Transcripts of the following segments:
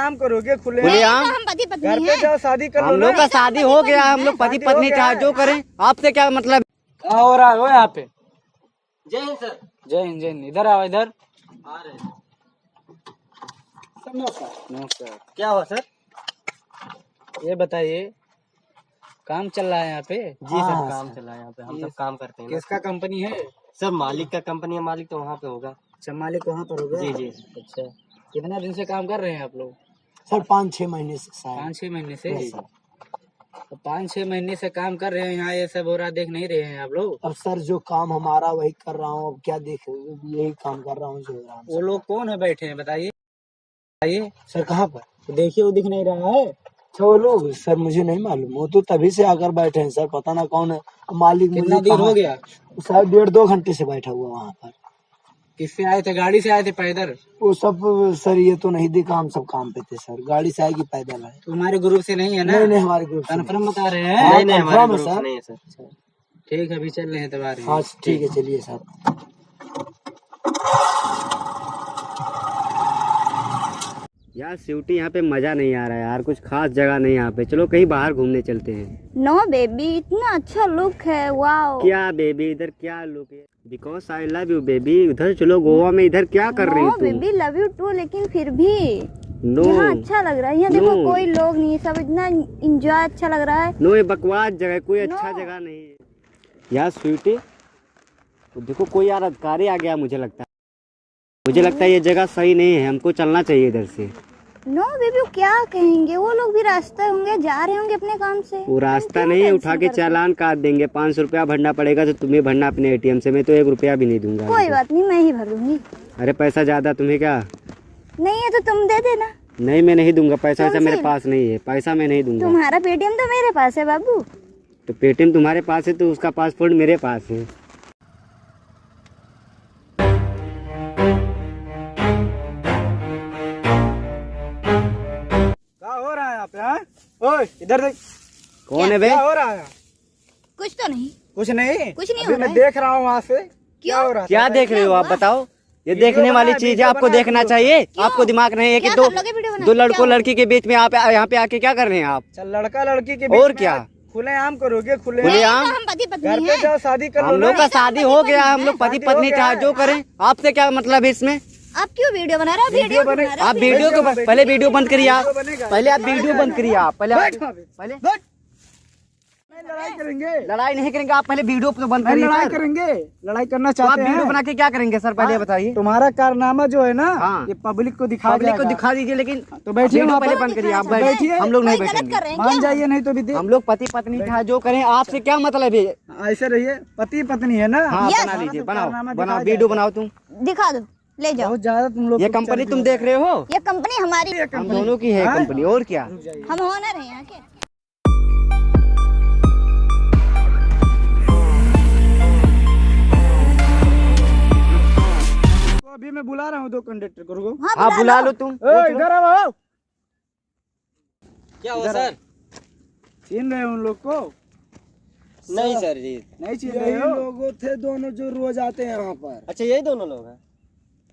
खुलेआम करोगे? खुलेआम हम पति घर पत्नी पे हैं। जाओ, शादी कर लो हम लोग ना। का शादी हो गया, हम लोग पति शादी हो पत्नी गया चाहे है। जो करें, आपसे क्या मतलब। क्या हो रहा है वो यहाँ पे? जय हिंद सर। जय हिंद जय हिंद। इधर आओ, इधर। आ रहे हैं। नमस्कार। क्या हुआ सर? ये बताइए, काम चल रहा है यहाँ पे? जी सर, काम चल रहा है यहाँ पे, हम सब काम करते हैं ना। किसका कंपनी है? सर मालिक का कंपनी है, मालिक तो वहाँ पे होगा। अच्छा, मालिक वहाँ पर होगा। जी जी। अच्छा, कितना दिन से काम कर रहे हैं आप लोग? सर 5-6 महीने से शायद। 5-6 महीने से। जी सर। तो 5-6 महीने से काम कर रहे हैं यहाँ, ये सब हो रहा देख नहीं रहे हैं आप लोग? अब सर जो काम हमारा वही कर रहा हूँ, अब क्या देख, यही काम कर रहा हूँ जो हो रहा वो लोग कौन है बैठे हैं, बताइए बताइए। सर कहाँ पर? तो देखिए, वो दिख नहीं रहा है। अच्छा वो लोग, सर मुझे नहीं मालूम, वो तो तभी से आकर बैठे हैं सर, पता ना कौन है मालिक। कितना मुझे देर हो कहाँ- गया? शायद 1.5-2 घंटे से बैठा हुआ वहाँ पर। किससे आए थे? गाड़ी से आए थे, पैदल? वो सब सर ये तो नहीं दिखा, हम सब काम पे थे सर, गाड़ी से आएगी पैदल आए। तुम्हारे ग्रुप से नहीं है ना? नहीं नहीं, हमारे ग्रुप से नहीं। कन्फर्म बता रहे हाँ, हैं? नहीं नहीं, हमारे confirm है ग्रुप सर। से नहीं है सर। ठीक है, अभी चल रहे हैं, तब आ रहे हैं। हाँ ठीक है, चलिए सर। यार स्यूटी, यहाँ पे मजा नहीं आ रहा है यार, कुछ खास जगह नहीं यहाँ पे, चलो कहीं बाहर घूमने चलते हैं। नो बेबी, इतना अच्छा लुक है, वाओ। क्या बेबी, इधर क्या लोग है? Because I love you baby, उधर चलो गोवा में, इधर क्या कर रही हो नो तुम? बेबी, लव यू टू, लेकिन फिर भी नो यहाँ अच्छा लग रहा है। यहाँ देखो No. कोई लोग नहीं है, सब इतना इंजॉय अच्छा लग रहा है। नो, ये बकवास जगह है, कोई अच्छा No. जगह नहीं है यार। स्वीटी देखो, कोई यार अधिकारी आ गया, मुझे लगता है ये जगह सही नहीं है, हमको चलना चाहिए इधर से। नो बेबी, वो क्या कहेंगे, वो लोग भी रास्ता होंगे, जा रहे होंगे अपने काम से। वो रास्ता क्यों नहीं है, टेंशन उठा के करते हो? चालान काट देंगे, 500 रुपया भरना पड़ेगा, तो तुम्हें भरना अपने एटीएम से, मैं तो 1 रुपया भी नहीं दूंगा। कोई बात नहीं, मैं ही भर दूंगी। अरे पैसा ज्यादा तुम्हें क्या? नहीं है तो तुम दे देना। नहीं, मैं नहीं दूंगा पैसा, वैसा तुमसे मेरे पास नहीं है, पैसा मैं नहीं दूंगा। तुम्हारा पेटीएम तो मेरे पास है बाबू। तो पेटीएम तुम्हारे पास है, तो उसका पासपोर्ट मेरे पास है। क्या हो रहा है यहाँ पे? हाँ, ओए इधर देख। कौन है बे? क्या हो रहा है? कुछ तो नहीं। कुछ नहीं। कुछ नहीं अभी हो रहा मैं है। देख रहा हूँ वहाँ से। क्या हो रहा है? क्या देख रहे हो आप, बताओ। ये वीडियो देखने वाली बना, चीज है, वीडियो आपको बना, देखना वीडियो। चाहिए। आपको दिमाग नहीं है कि क्या दो कर लोगे वीडियो बना? दो लड़कों क्या हुआ? लड़की के बीच में आप यहाँ पे आके क्या कर रहे हैं आप? चल, लड़का लड़की के और बीच क्या? में खुलेआम करोगे? खुलेआम। खुलेआम हम पति घर पत्नी पे हैं। जाओ, शादी कर लो हम लोग ना। का शादी हो गया, हम लोग पति शादी हो पत्नी गया चाहे है। जो करें, आपसे क्या मतलब है इसमें? आप क्यों वीडियो बना रहे हो? वीडियो बने- बना रहे हो? आप वीडियो को बैठो, पहले वीडियो बंद करिए आप, वीडियो बनेगा। पहले आप वीडियो बंद करिए आप, पहले बैठ वहाँ पे। पहले बैठ। नहीं, लड़ाई करेंगे। लड़ाई नहीं करेंगे, आप पहले वीडियो तो बंद नहीं, करिए लड़ाई सर। करेंगे। लड़ाई करना तो आप चाहते वीडियो हैं? बना के क्या करेंगे सर, पहले बताइए। तुम्हारा कारनामा जो है ना, हाँ। ये पब्लिक को दिखा पब्लिक को जाएगा। दिखा दीजिए, लेकिन तो बैठिए वीडियो वहाँ पहले पर। बंद करिए आप, बैठिए। हम लोग नहीं कोई गलत बैठेंगे। कर रहे हैं मान क्या? जाइए, नहीं तो भी दे। हम लोग पति पत्नी चाहे जो करें, आपसे क्या मतलब है? ऐसे रहिए, पति पत्नी है ना। हाँ Yes. बना लीजिए, तो बनाओ कारनामा बनाओ, दिखाया वीडियो जाएगा। बनाओ तुम। दिखा दो, ले जाओ। बहुत ज्यादा तुम लोग ये को कंपनी चर्बी तुम हो देख रहे हो? ये कंपनी हमारी, ये हम कंपनी। दोनों की है हाँ? कंपनी, और क्या? हम ओनर हैं यहाँ के। तो अभी मैं बुला रहा हूँ 2 कंडक्टर को, रुको। हाँ बुला लो तुम। ओए, इधर आओ। क्या हुआ सर? छीन रहे हो उन लोग को? नहीं सर जी। नहीं छीन रहे यही हो? लोग थे दोनों जो रोज आते हैं यहाँ पर। अच्छा, यही दोनों लोग हैं?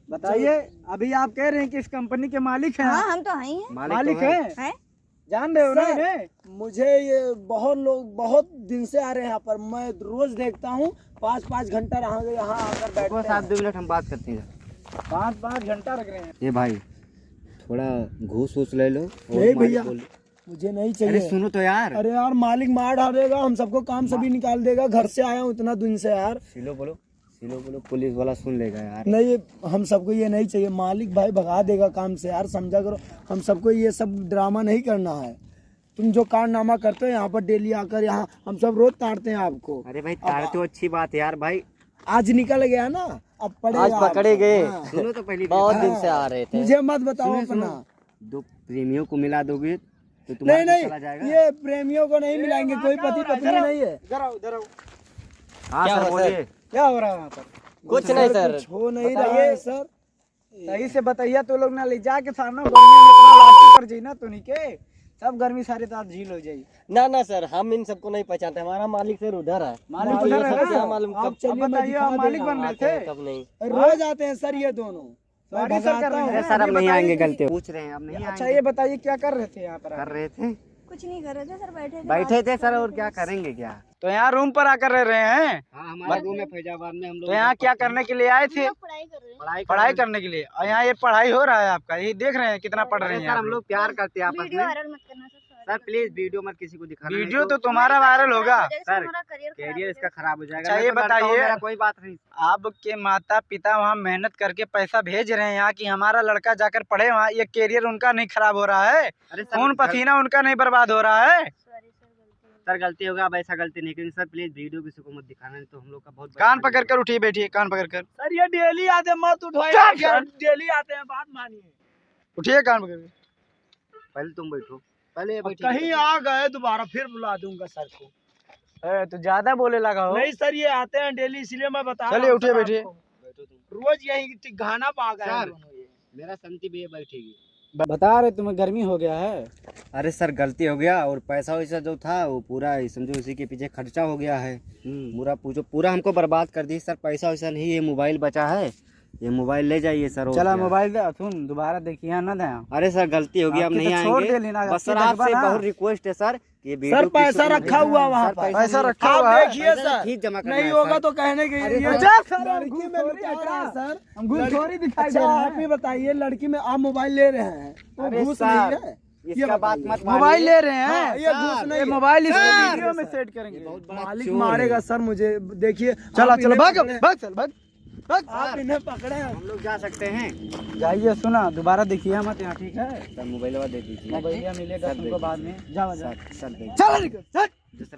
बताइए, अभी आप कह रहे हैं कि इस कंपनी के मालिक हैं? हाँ, हम तो हैं ही हैं। मालिक तो है। हैं? हैं? जान रहे हो ना सर, इन्हें? मुझे ये बहुत लोग बहुत दिन से आ रहे हैं यहाँ पर, मैं रोज देखता हूँ 5-5 घंटा यहाँ आकर बस बैठते आप हैं। 2 मिनट हम बात करते हैं। 5-5 घंटा लग रहे हैं। ये भाई थोड़ा घूस वूस ले लो और नहीं मालिक भैया, बोलो। मुझे नहीं अरे चाहिए। सुनो तो यार, अरे यार, मालिक मार डालेगा, हम सबको काम से भी निकाल देगा। घर से आया हूँ इतना दिन से यार। सिलो बोलो, पुलिस वाला सुन लेगा यार। नहीं, ये हम सबको ये नहीं चाहिए। मालिक भाई भगा देगा काम से यार, समझा करो। हम सबको ये सब ड्रामा नहीं करना है। तुम जो कारनामा करते हो यहाँ पर डेली आकर, यहाँ हम सब रोज ताड़ते हैं आपको। अरे भाई तार तो अच्छी बात है यार भाई। आज निकल गया ना, अब पड़ेगा। आज पकड़े आपको। गए। हाँ। सुनो तो पहली बहुत बात। दिन से आ रहे थे। मुझे मत बताओ सुनो, अपना। सुनो। 2 प्रेमियों को मिला दोगे तो नहीं तुम्हारा नहीं, चला जाएगा। ये प्रेमियों को नहीं मिलाएंगे, कोई पति पत्नी नहीं है। इधर आओ, इधर आओ। हाँ क्या सर हुआ बोलिए। क्या हो रहा है वहाँ पर? कुछ नहीं सर। कुछ हो नहीं रहा बताइए। है सर। सही से बताइए तो लोग ना ले जाके सामने गर्मी में इतना लाठी कर जाई ना, तो नहीं के सब गर्मी सारे तो झील हो जाई। ना ना सर, हम इन सबको नहीं पहचानते। हमारा मालिक सर उधर है। मालिक हमको उधर ये है सब ना? क्या मालूम आप कब चलिए, अब मैं बताइए, दिखा आप मालिक देता बन हूँ। रहे आते हैं थे? कब नहीं। रोज आते हैं सर ये दोनों। सॉरी सर कर रहे अरे हैं। सर अब ये नहीं बताइए आएंगे, कि- गलती पूछ रहे हैं, अब नहीं अच्छा आएंगे। ये बताइए क्या कर रहे थे यहाँ पर कर आकर? रहे थे, कुछ नहीं कर रहे थे सर, बैठे थे। बैठे थे सर, और क्या करेंगे क्या। तो यहाँ रूम पर आकर रह रहे हैं? हाँ, हमारा रूम है फैजाबाद में, हम लोग तो यहाँ क्या करने के लिए आए थे? पढ़ाई कर रहे हैं। पढ़ाई करने के लिए। और यहाँ ये पढ़ाई हो रहा है आपका, ये देख रहे हैं कितना पढ़ रहे हैं सर, यहाँ हम पे। लोग प्यार करते हैं आपस वीडियो में। वायरल मत करना सर। सर प्लीज वीडियो मत किसी को दिखाना। वीडियो नहीं तो तुम्हारा वायरल होगा। सर, करियर कैरियर इसका खराब हो जाएगा। अच्छा, मैं ये तो लड़का हूँ, बताइए। मेरा कोई बात नहीं। आपके माता पिता वहाँ मेहनत करके पैसा भेज रहे हैं यहाँ कि हमारा लड़का जाकर पढ़े वहाँ, ये कैरियर उनका नहीं खराब हो रहा है? अरे सर, खून पसीना उनका नहीं बर्बाद हो रहा है? सर गलती होगा, अब ऐसा गलती नहीं करेंगे। सर प्लीज वीडियो किसी को मत दिखाना, नहीं तो हम लोग का बहुत बड़ा कान पकड़ कर उठिए, बैठिए, कान पकड़ कर सर ये डेली आते मत उठवाइए, डेली आते हैं, बात मानिए। उठिए, कान पकड़ कर। पहले तुम बैठो, पहले ये बैठिए। कहीं आ गए दोबारा फिर बुला दूंगा सर को। तो ज्यादा बोले लगा हो। नहीं सर, ये आते हैं डेली, इसलिए मैं बता रहा चलिए, हूँ उठिए, सर बैठिए। आपको। रोज यही घाना पा गए हैं सर। दोनों ये। मेरा संती भी ये बैठेगी। बता रहे तुम्हें गर्मी हो गया है। अरे सर गलती हो गया, और पैसा वैसा जो था वो पूरा समझो इसी के पीछे खर्चा हो गया है। पूरा हमको बर्बाद कर दी सर। पैसा वैसा नहीं, ये मोबाइल बचा है, ये मोबाइल ले जाइए सर। और चला क्या। मोबाइल दे, सुन दोबारा देखिए ना दे। अरे सर गलती हो गई, अब आपकी नहीं तो छोड़ आएंगे। दे लेना, बस सर आपकी आपसे दगबा ना। बहुत रिक्वेस्ट है सर, ये सर वीडियो पैसा रखा हुआ वहाँ पर, पैसा रखा आप हुआ है। देखिए सर, फीस जमा करना नहीं है होगा सर। तो कहने के अरे ये जा सर, लड़की घूस में थोड़ी लुटा आ रहा रहा है। है सर। हम घूस लड़की- थोड़ी दिखाई दे अच्छा, रहा आप है। ही बताइए, लड़की में आप मोबाइल ले रहे हैं, वो अरे घूस सर, नहीं है? इसका बात मत मोबाइल ले रहे हाँ, हैं, ये घूस नहीं ये है। मोबाइल इसको सर, वीडियो में सेट करेंगे। बहुत बड़ा मालिक चोर मारेगा है। सर मुझे, देखिए। चला आप चलो, इन्हें भाग पकड़े। भाग, चल भाग भाग। आप इन्हें पकड़े हैं। हम लोग जा सकते हैं। जाइए, सुना दोबारा देखिए मत यहाँ, ठीक है? सर मोबाइल दे दीजिए। मोबाइल मिलेगा सर, तुमको बाद में। जाओ जाओ, सर, सर, चल निकल, चल।